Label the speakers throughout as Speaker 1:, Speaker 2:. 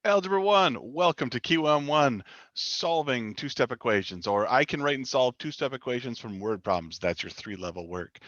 Speaker 1: Algebra 1, welcome to QM1, solving two-step equations, or I can write and solve two-step equations from word problems. That's your three-level work.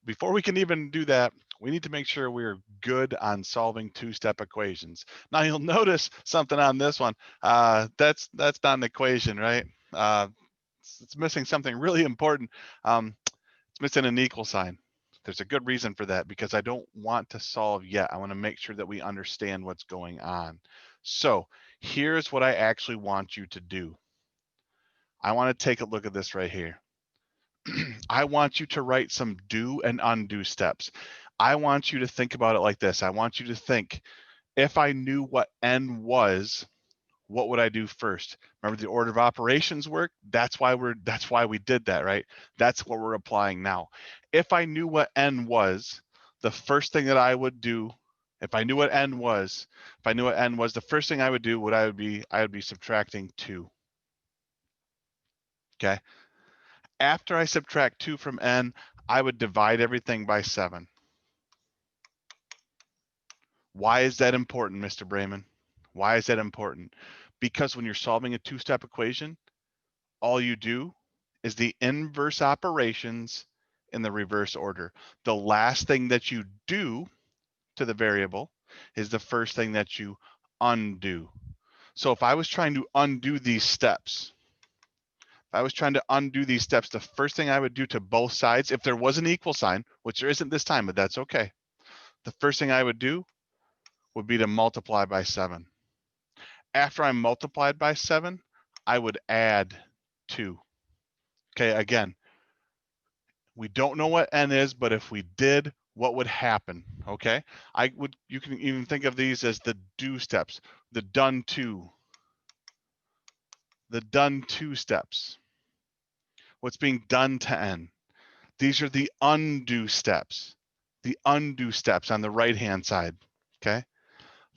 Speaker 1: Before we can even do that, we need to make sure we're good on solving two-step equations. Now you'll notice something on this one. That's not an equation, right? It's missing something really important. It's missing an equal sign. There's a good reason for that because I don't want to solve yet. I want to make sure that we understand what's going on. So here's what I actually want you to do. I want to take a look at this right here. I want you to write some do and undo steps. I want you to think about it like this. I want you to think, if I knew what n was, what would I do first? Remember the order of operations work? That's why we did that, right? That's what we're applying now. If I knew what n was, the first thing that I would do, if I knew what n was, the first thing I would do, I would be subtracting 2. Okay. After I subtract 2 from n, I would divide everything by 7. Why is that important, Mr. Brayman? Why is that important? Because when you're solving a two-step equation, all you do is the inverse operations in the reverse order. The last thing that you do to the variable is the first thing that you undo. So if I was trying to undo these steps, the first thing I would do to both sides, if there was an equal sign, which there isn't this time, but that's okay, the first thing I would do would be to multiply by 7. After I multiplied by 7, I would add 2. Okay, again, we don't know what n is, but if we did, what would happen? Okay, you can even think of these as the do steps, the done to steps. What's being done to n? These are the undo steps. The undo steps on the right-hand side. Okay.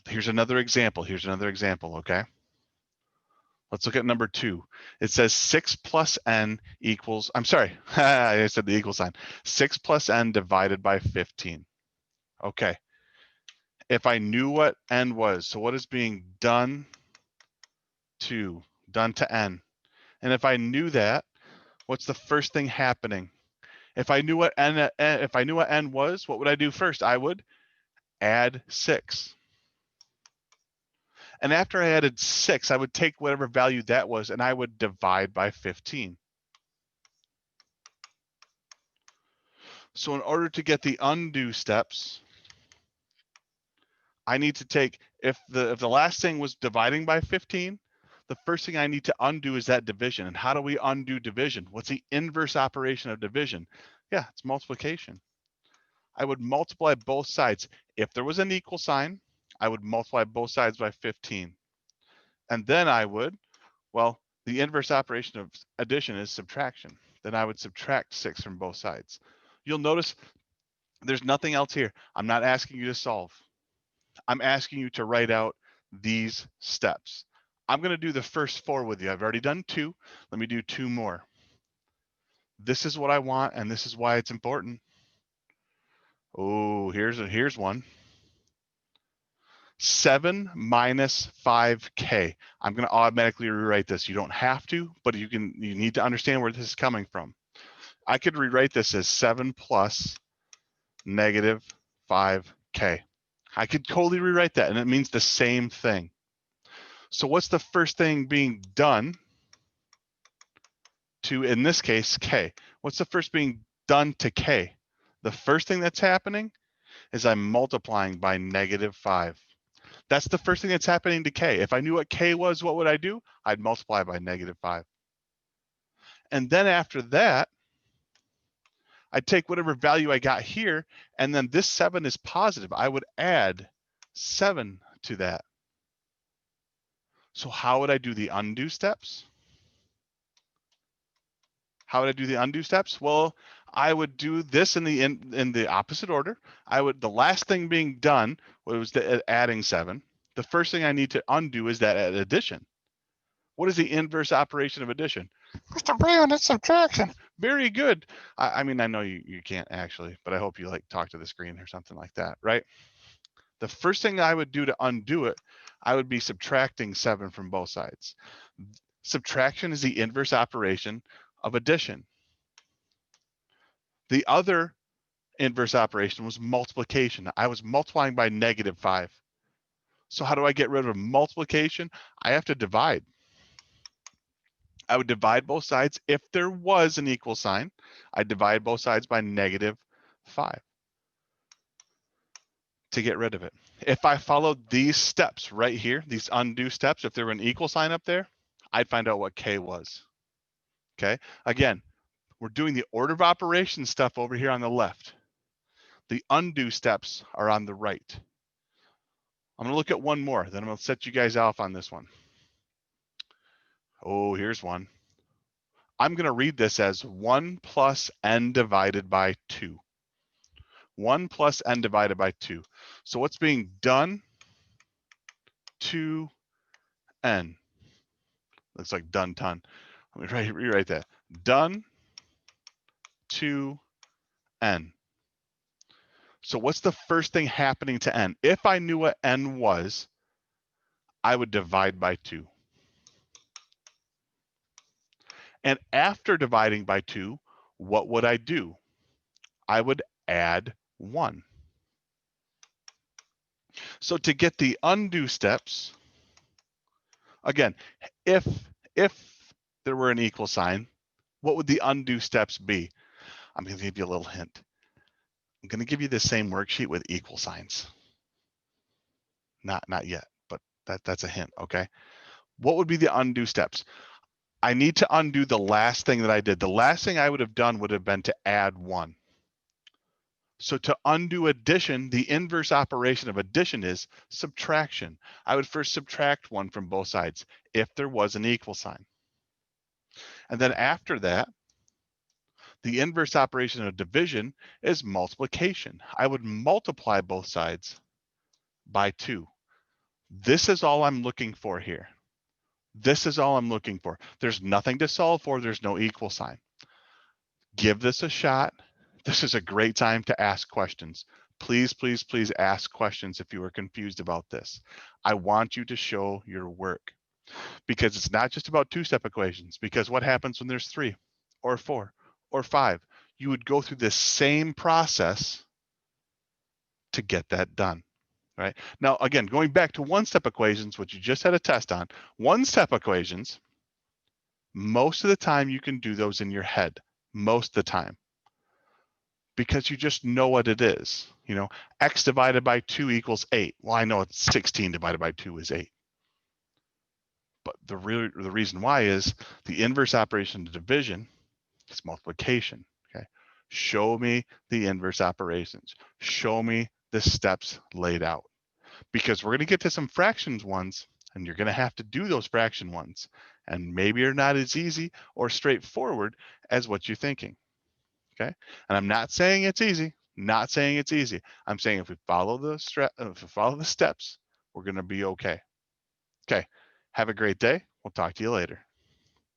Speaker 1: Here's another example. Okay. Let's look at number 2. It says 6 plus n equals, I'm sorry, I said the equal sign. 6 plus n divided by 15. Okay. If I knew what n was, so what is being done to n? And if I knew that, what's the first thing happening? If I knew what n was, what would I do first? I would add 6. And after I added 6, I would take whatever value that was and I would divide by 15. So in order to get the undo steps, I need to take, if the last thing was dividing by 15, the first thing I need to undo is that division. And how do we undo division? What's the inverse operation of division? Yeah, it's multiplication. I would multiply both sides. If there was an equal sign, I would multiply both sides by 15. And then I would, well, the inverse operation of addition is subtraction. Then I would subtract 6 from both sides. You'll notice there's nothing else here. I'm not asking you to solve. I'm asking you to write out these steps. I'm going to do the first 4 with you. I've already done 2. Let me do 2 more. This is what I want, and this is why it's important. Oh, here's one. 7 minus 5k. I'm going to automatically rewrite this. You don't have to, but you need to understand where this is coming from. I could rewrite this as 7 plus negative 5k. I could totally rewrite that, and it means the same thing. So what's the first thing being done to, in this case, k? What's the first being done to k? The first thing that's happening is I'm multiplying by negative 5. That's the first thing that's happening to k. If I knew what k was, what would I do? I'd multiply by negative 5. And then after that, I'd take whatever value I got here, and then this 7 is positive. I would add 7 to that. So how would I do the undo steps? Well, I would do this in the opposite order. The last thing being done was adding 7. The first thing I need to undo is that addition. What is the inverse operation of addition? Mr. Brown, it's subtraction. Very good. I mean, I know you can't actually, but I hope you talk to the screen or something like that, right? The first thing I would do to undo it, I would be subtracting 7 from both sides. Subtraction is the inverse operation of addition. The other inverse operation was multiplication. I was multiplying by -5. So how do I get rid of multiplication? I have to divide. I would divide both sides. If there was an equal sign, I'd divide both sides by -5 to get rid of it. If I followed these steps right here, these undo steps, if there were an equal sign up there, I'd find out what K was. Okay, again, we're doing the order of operations stuff over here on the left. The undo steps are on the right. I'm gonna look at one more, then I'm gonna set you guys off on this one. Oh, here's one. I'm gonna read this as 1 plus n divided by 2. 1 plus n divided by 2. So what's being done to n? Looks like done ton. Let me rewrite that. Done to n. So what's the first thing happening to n? If I knew what n was, I would divide by 2. And after dividing by 2, what would I do? I would add 1. So to get the undo steps, again, if there were an equal sign, what would the undo steps be? I'm going to give you a little hint. I'm going to give you the same worksheet with equal signs. Not yet, but that's a hint, okay? What would be the undo steps? I need to undo the last thing that I did. The last thing I would have done would have been to add 1. So to undo addition, the inverse operation of addition is subtraction. I would first subtract 1 from both sides if there was an equal sign. And then after that, the inverse operation of division is multiplication. I would multiply both sides by 2. This is all I'm looking for here. This is all I'm looking for. There's nothing to solve for. There's no equal sign. Give this a shot. This is a great time to ask questions. Please, please, please ask questions if you are confused about this. I want you to show your work because it's not just about two-step equations, because what happens when there's 3 or 4 or 5? You would go through this same process to get that done, right? Now, again, going back to one-step equations, which you just had a test on, one-step equations, most of the time you can do those in your head, most of the time, because you just know what it is. You know, x divided by 2 equals 8. Well, I know it's 16 divided by 2 is 8. But the reason why is the inverse operation of division is multiplication, okay? Show me the inverse operations. Show me the steps laid out. Because we're gonna get to some fractions ones, and you're gonna have to do those fraction ones. And maybe you're not as easy or straightforward as what you're thinking. Okay, and I'm not saying it's easy. Not saying it's easy. I'm saying if we follow the steps, we're going to be okay. Okay, have a great day. We'll talk to you later.